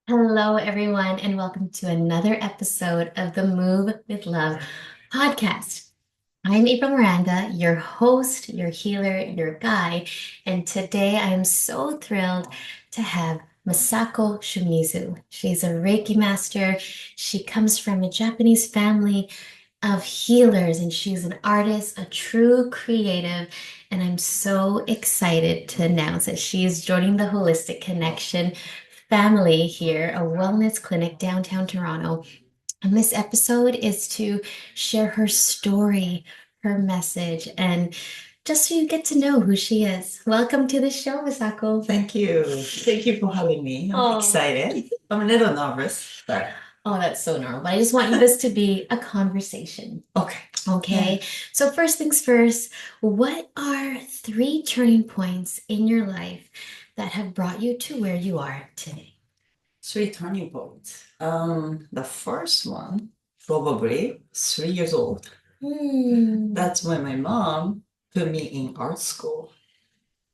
Hello, everyone, and welcome to another episode of the Move with Love podcast. I'm April Miranda, your host, your healer, your guide, and today I am so thrilled to have Masako Shimizu. She's a Reiki master. She comes from a Japanese family of healers, and she's an artist, a true creative. And I'm so excited to announce that she is joining the Holistic Connection family here, a wellness clinic downtown Toronto. And this episode is to share her story, her message, and just so you get to know who she is. Welcome to the show, Misako. Thank you. Thank you for having me. I'm Oh, excited. I'm a little nervous, but oh, that's so normal. But I just want this to be a conversation. okay. Okay. So first things first, what are three turning points in your life that have brought you to where you are today? Three turning points. The first one, probably 3 years old. That's when my mom put me in art school.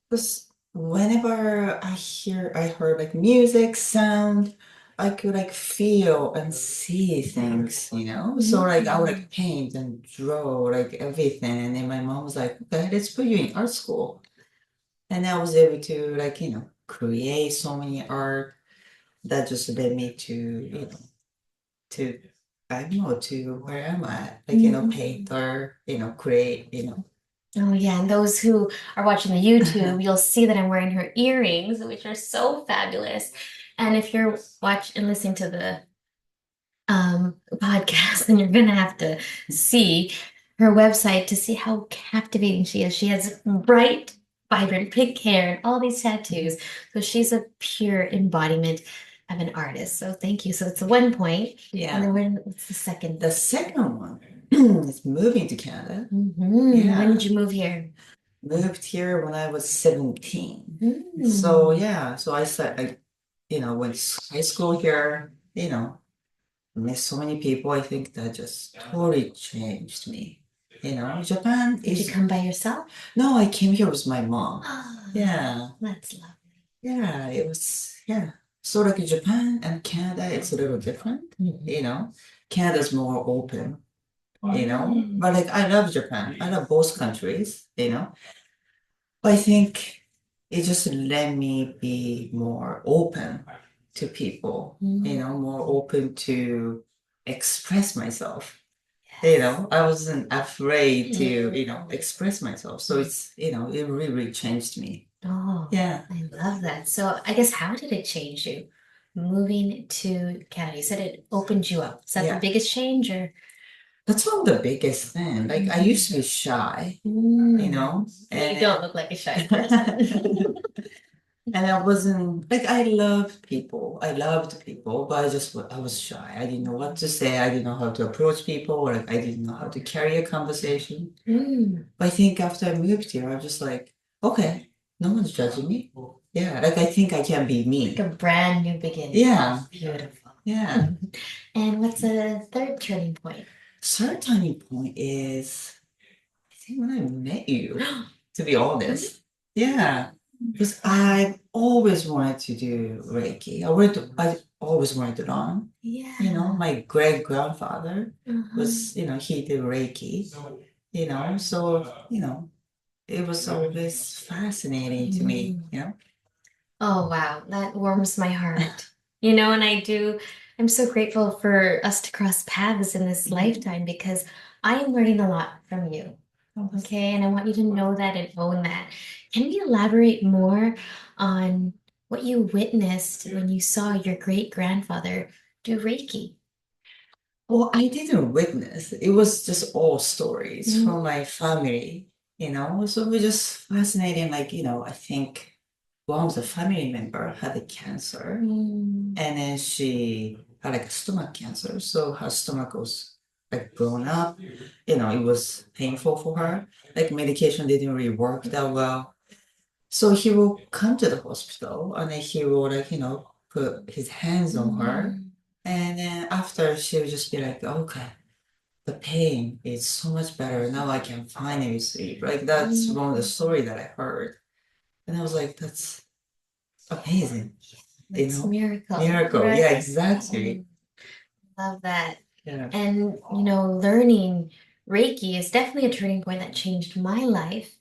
Because whenever I heard like music, sound, I could like feel and see things. So like I would like paint and draw like everything. And then my mom was like, okay, let's put you in art school. And I was able to create so many art that just led me to I don't know, to where am I? Paint or, create. Oh yeah, and those who are watching the YouTube, you'll see that I'm wearing her earrings, which are so fabulous. And if you're watching and listening to the podcast, then you're gonna have to see her website to see how captivating she is. She has bright, vibrant pink hair and all these tattoos. So she's a pure embodiment of an artist. So thank you. So it's one point. And Yeah. then what's the second? The second one is moving to Canada. When Yeah. did you move here? Moved here when I was 17. Mm. So yeah, so I said went to high school here, met so many people. I think that just totally changed me. Japan Did you is come by yourself? no, I came here with my mom. Oh, Yeah. that's lovely. Yeah, it was, yeah. So like Japan and Canada, it's a little different, you know. Canada's more open. But like I love Japan. I love both countries. But I think it just let me be more open to people, more open to express myself. I wasn't afraid to express myself. So it really changed me. Oh, Yeah. I love that. So I guess how did it change you moving to Canada? You said it opened you up. Is that the Yeah. biggest change or? That's one of the biggest thing. Like I used to be shy, You and don't look like a shy person. and I wasn't like I loved people. I loved people, but I was shy. I didn't know what to say. I didn't know how to approach people, or like I didn't know how to carry a conversation. But I think after I moved here, I'm just like, okay, no one's judging me. Yeah, like I think I can be me. Like a brand new beginning. Yeah, Beautiful. yeah. And what's the third turning point? Third turning point is I think when I met you, to be honest. Yeah. Because I always wanted to do Reiki. I always wanted to learn. Yeah. My great grandfather he did Reiki, so it was always fascinating to me. Oh, wow. That warms my heart. And I'm so grateful for us to cross paths in this lifetime because I am learning a lot from you. Okay. And I want you to know that and own that. Can we elaborate more on what you witnessed when you saw your great grandfather do Reiki? Well, I didn't witness. It was just all stories from my family. So it was just fascinating. I think one of the family member had a cancer, and then she had like a stomach cancer. So her stomach was like blown up. It was painful for her. Like medication didn't really work that well. So he will come to the hospital and then he will put his hands on her. And then after she would just be like, okay, the pain is so much better. Now I can finally sleep. Like that's one of the story that I heard. And I was like, that's amazing, It's miracle, miracle. Yeah, right? exactly. Love that. Yeah. And, learning Reiki is definitely a turning point that changed my life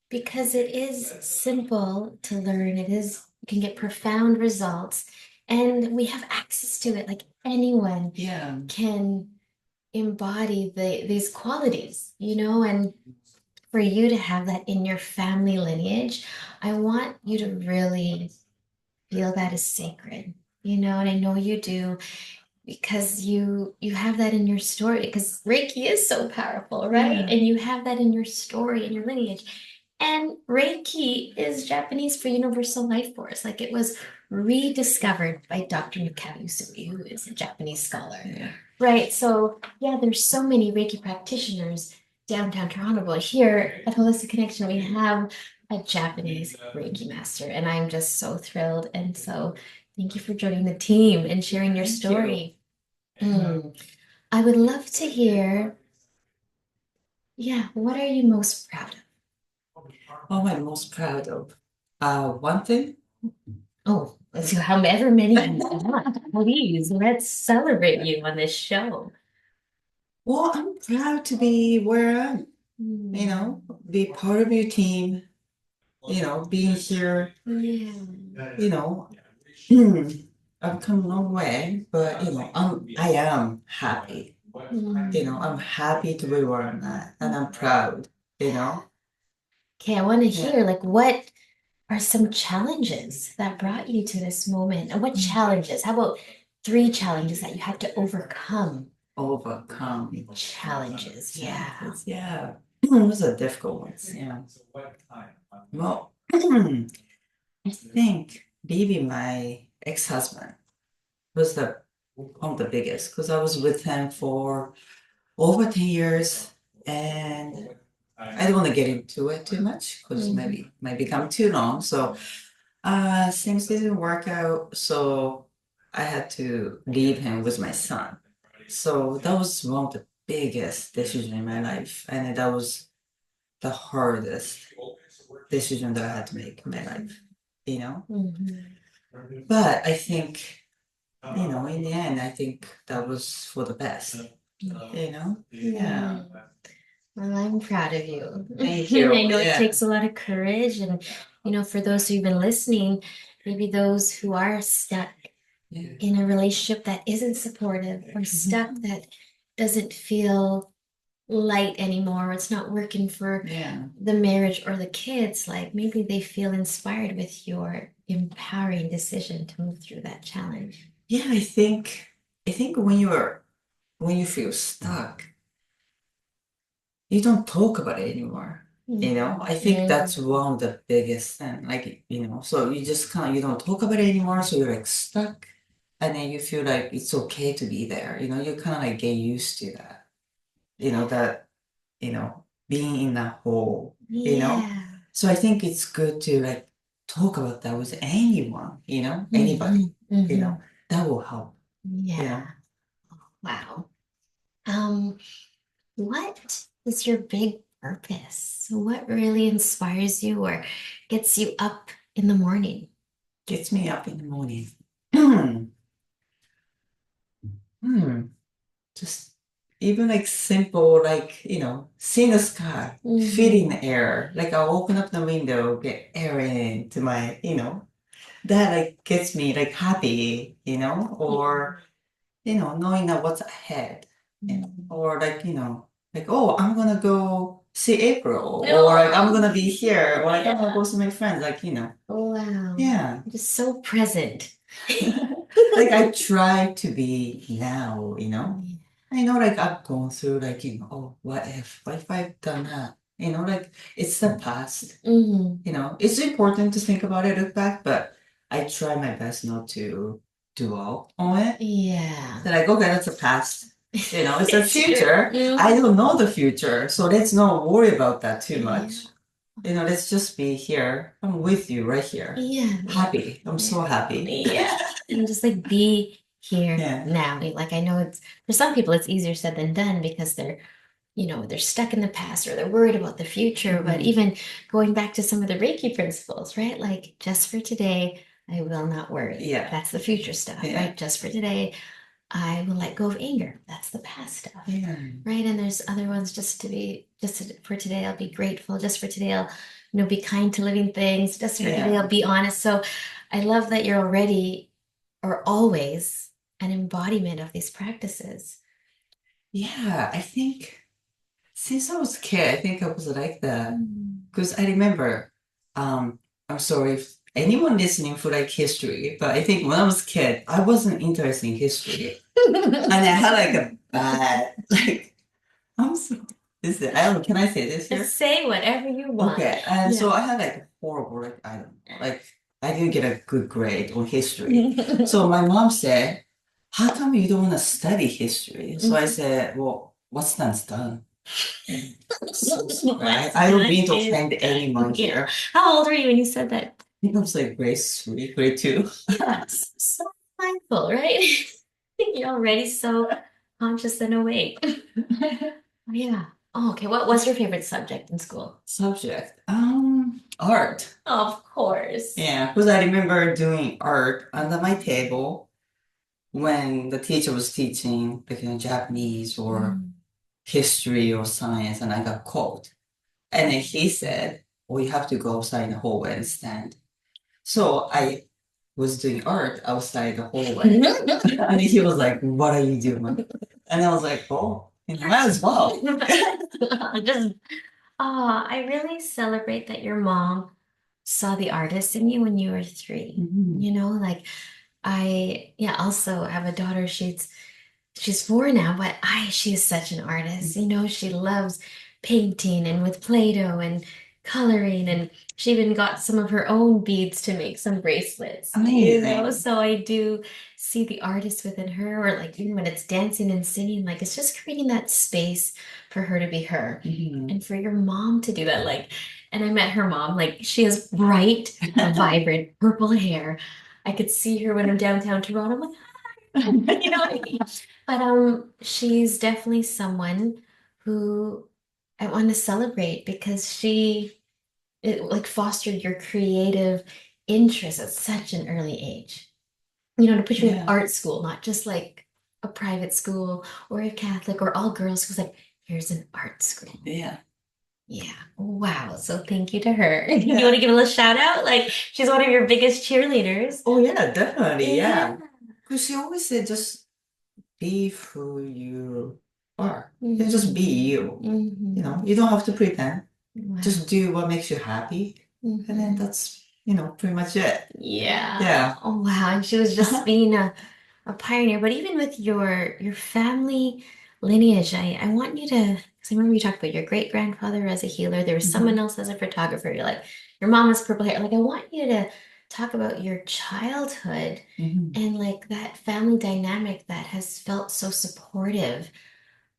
because it is simple to learn. You can get profound results, and we have access to it. Like anyone Yeah. can embody these qualities, and for you to have that in your family lineage, I want you to really feel that is sacred, and I know you do because you have that in your story because Reiki is so powerful, right? Yeah. And you have that in your story, in your lineage. And Reiki is Japanese for universal life force. Like it was rediscovered by Dr. Mikao Usui, who is a Japanese scholar. Yeah. Right. So yeah, there's so many Reiki practitioners downtown Toronto, but here at Holistic Connection, we have a Japanese Reiki master, and I'm just so thrilled. And so thank you for joining the team and sharing your Thank you. story. Mm. I would love to hear, yeah, what are you most proud What am I most proud of? One thing. of? Oh, so however many you want, please, let's celebrate you on this show. Well, I'm proud to be where I am, Mm. be part of your team, being here, Yeah. you know, I've come a long way, but I am happy. I'm happy to be where I'm at, and I'm proud, you know. Okay, I want to Yeah. hear like what are some challenges that brought you to this moment? And what challenges? How about three challenges that you had to overcome? Overcome Challenges, yeah. challenges. Yeah. Those are difficult ones. Yeah. Well, I think leaving my ex-husband was the one of the biggest because I was with him for over 10 years and I don't want to get into it too much because maybe it might become too long. So things didn't work out, so I had to leave him with my son. So that was one of the biggest decisions in my life, and that was the hardest decision that I had to make in my life, you know. Mhm. But I think, in the end, I think that was for the best, Yeah. Well, I'm proud of you. Thank you. I know it Yeah. takes a lot of courage, and for those who've been listening, maybe those who are stuck Yeah. in a relationship that isn't supportive or stuck that doesn't feel light anymore, or it's not working for Yeah. the marriage or the kids, like maybe they feel inspired with your empowering decision to move through that challenge. Yeah, I think when you feel stuck, you don't talk about it anymore. I think that's Mhm. one of the biggest thing. Like, so you just you don't talk about it anymore, so you're like stuck, and then you feel like it's okay to be there. You kind of like get used to that. That, being in that hole. Yeah. So I think it's good to like talk about that with anyone, anybody, Mhm. that will help, you Yeah. know. Wow. Um, what is your big purpose? What really inspires you or gets you up in the morning? Gets me up in the morning. Hmm. Just even like simple, like, seeing the sky, feeling the air. Like I'll open up the window, get air into that like gets me like happy, or, knowing that what's ahead, or like, like, oh, I'm gonna go see April, or like I'm gonna be here, or like I'm gonna go see my friends, like, Wow. yeah. Just so present. Like I try to be now. I know like I've gone through like, oh, what if I've done that? Like it's the past. Mhm. It's important to think about it, look back, but I try my best not to dwell on it. Yeah. They're like, okay, that's the past. It's the It's true. future. I don't know the future, so let's not worry about that too Yeah. much. Let's just be here. I'm with you right here. Yeah. Happy. I'm so happy. Yeah. And just like be here Yeah. now. Like I know it's for some people it's easier said than done because they're stuck in the past or they're worried about the future. But Mhm. even going back to some of the Reiki principles, right? Like just for today, I will not worry. Yeah. That's the future stuff, Yeah. right? Just for today, I will let go of anger. That's the past stuff, Yeah. right? And there's other ones for today, I'll be grateful. Just for today, I'll, be kind to living things. Just for today, Yeah. I'll be honest. So I love that you're already or always an embodiment of these practices. Yeah, I think since I was a kid, I think I was like that. Mm. Because I remember, I'm sorry if anyone listening for like history, but I think when I was a kid, I wasn't interested in history. And I had like a bad, like, I'm so, I don't know, can I say this here? Say whatever you want. Okay, and so Yeah. I had like a horrible, like, I don't know, like, I didn't get a good grade on history. So my mom said, how come you don't want to study history? So I said, well, what's done's done. I don't mean to offend anyone Yeah. here. How old were you when you said that? I think I was like grade 3, grade 2. Yes. So mindful, right? You're already so conscious and awake. Yeah. Oh, okay. What was your favorite subject in school? Subject, art. Of course. Yeah, because I remember doing art under my table when the teacher was teaching, like, Japanese or Mm. history or science, and I got called. And then he said, "Oh, you have to go outside in the hallway and stand." So I was doing art outside the hallway. And he was like, "What are you doing?" And I was like, "Oh, might as well." Just, I really celebrate that your mom saw the artist in you when you were 3. Mhm. Like yeah, also have a daughter. She's 4 now, but she is such an artist. She loves painting and with Play-Doh and coloring, and she even got some of her own beads to make some bracelets. Amazing. So I do see the artist within her, or like even when it's dancing and singing, like it's just creating that space for her to be her. Mhm. And for your mom to do that, like, and I met her mom, like she has bright, vibrant purple hair. I could see her when I'm downtown Toronto. I'm like, what I mean? But she's definitely someone who I want to celebrate because it like fostered your creative interest at such an early age. To put you in Yeah. art school, not just like a private school or a Catholic or all girls schools. Like, here's an art school. Yeah. Yeah. Wow. So thank you to her. You want to give a little shout out? Like, she's one of your biggest cheerleaders. Oh yeah, definitely. Yeah. Yeah. Because she always said just be who you are. Yeah, just be you. Mhm. You don't have to pretend. Wow. Just do what makes you happy. And then that's, pretty much it. Yeah. Yeah. Oh wow. And she was just being a pioneer. But even with your family lineage, I want you to, because I remember you talked about your great grandfather as a healer. There was someone else as a photographer. You're like, your mom has purple hair. Like, I want you to talk about your childhood Mhm. and like that family dynamic that has felt so supportive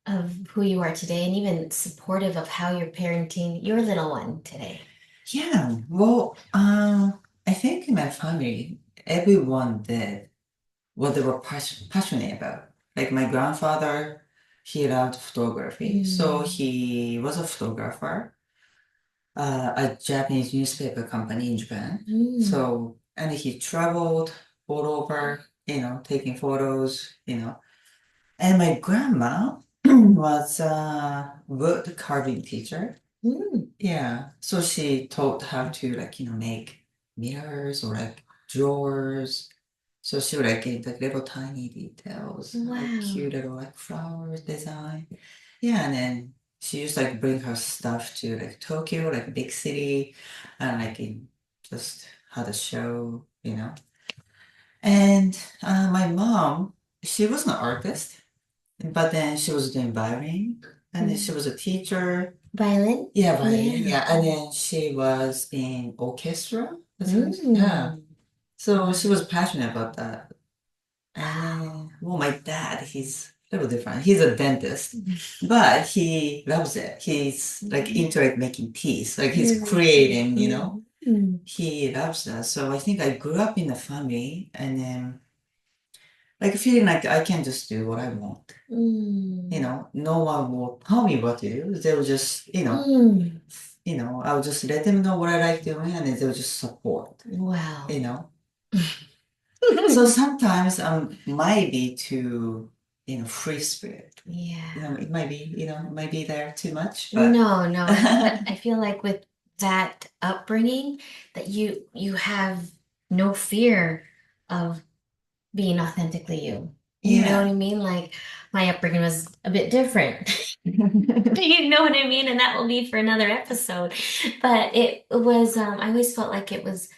of who you are today, and even supportive of how you're parenting your little one today. Yeah. Well, I think in my family, everyone did what they were passionate about. Like my grandfather, he loved photography. So he was a photographer, a Japanese newspaper company in Japan. So, and he traveled all over, taking photos, And my grandma was a wood carving teacher. Yeah. So she taught how to like, make mirrors or like drawers. So she would like get like little tiny details, like Wow. cute little like flowers design. Yeah, and then she used to like bring her stuff to like Tokyo, like a big city, and like just had a show. And my mom, she was an artist, but then she was doing violin, and then she was a teacher. Violin? Yeah, violin. Yeah, and then she was in orchestra. Yeah. So she was passionate about that. And then, well, my dad, he's a little different. He's a dentist, but he loves it. He's like into like making teeth, like he's creating. He loves that. So I think I grew up in a family and then like feeling like I can just do what I want. No one will tell me what to do. They'll just, I'll just let them know what I like doing and then they'll just support, Wow. So sometimes might be too, free spirit. Yeah. It might be, it might be there too much, but No, no, I feel like with that upbringing that you have no fear of being authentically you. You know what yeah. I mean? Like my upbringing was a bit different. You know what I mean? And that will be for another episode. But it was, I always felt like it was,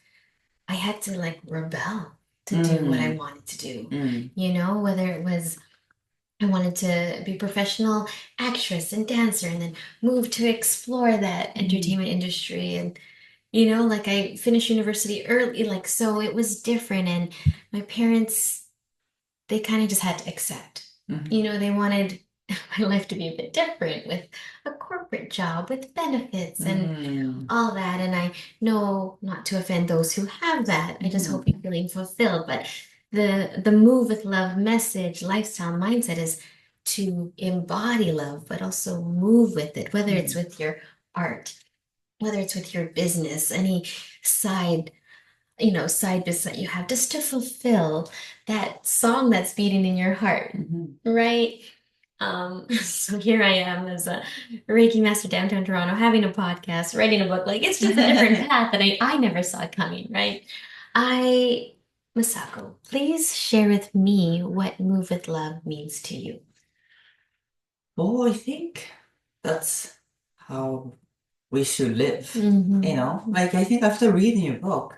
I had to like rebel to do what I Mm, wanted to do. mm, You know, whether it was I wanted to be a professional actress and dancer and then move to explore that mm, entertainment industry. And, like I finished university early, like, so it was different. And my parents, they kind of just had to accept. mm, They wanted my life to be a bit different with a corporate job, with benefits and mm, all that. And I know not to offend those who have that. I just hope mm, you're feeling fulfilled. But the move with love message, lifestyle mindset is to embody love, but also move with it, whether it's mm, with your art, whether it's with your business, any side side business that you have just to fulfill that song that's beating in your heart, mm. right? So here I am as a Reiki master downtown Toronto, having a podcast, writing a book. Like it's just a different path that I never saw coming, right? I, Masako, please share with me what Move with Love means to you. Oh, I think that's how we should live. Mm-hmm. Like I think after reading your book,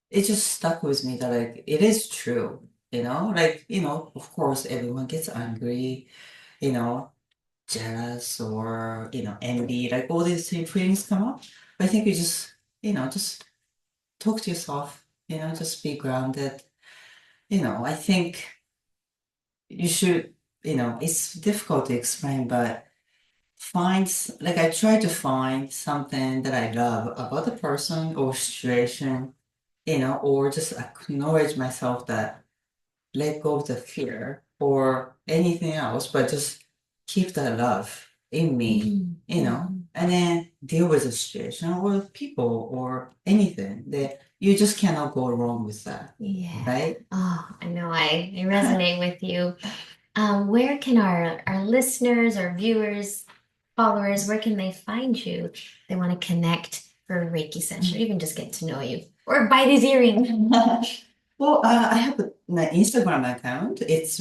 it just stuck with me that like it is true, like, of course everyone gets angry, you know, jealous or, envy, like all these feelings come up. But I think you just, just talk to yourself, just be grounded. I think you should, it's difficult to explain, but like I try to find something that I love about the person or situation, or just acknowledge myself that let go of the fear or anything else, but just keep that love in me, Mm-hmm. and then deal with the situation or people or anything that you just cannot go wrong with that, Yeah. right? Oh, I know I resonate with you. Where can our listeners, our viewers, followers, where can they find you? They want to connect for a Reiki session, or even just get to know you, or buy these earrings. Well, I have an Instagram account. It's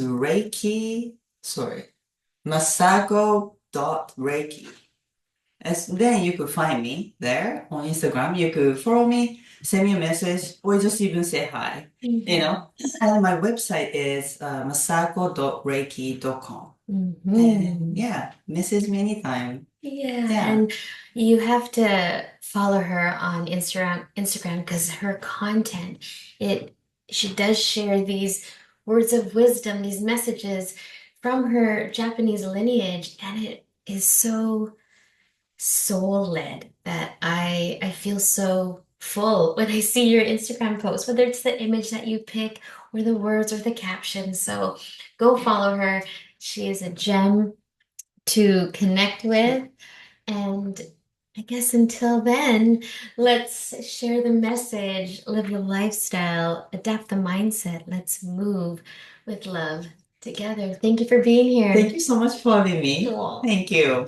Masako.Reiki. And then you could find me there on Instagram. You could follow me, send me a message, or just even say hi, And my website is masako.reiki.com. And Mm-hmm. yeah, message me anytime. Yeah, Yeah. and you have to follow her on Instagram because her content, it she does share these words of wisdom, these messages from her Japanese lineage, and it is so soul-led that I feel so full when I see your Instagram post, whether it's the image that you pick or the words or the caption. So go follow her. She is a gem to connect with. And I guess until then, let's share the message, live the lifestyle, adapt the mindset. Let's move with love together. Thank you for being Thank here. you so much for having me. Aw. Thank you.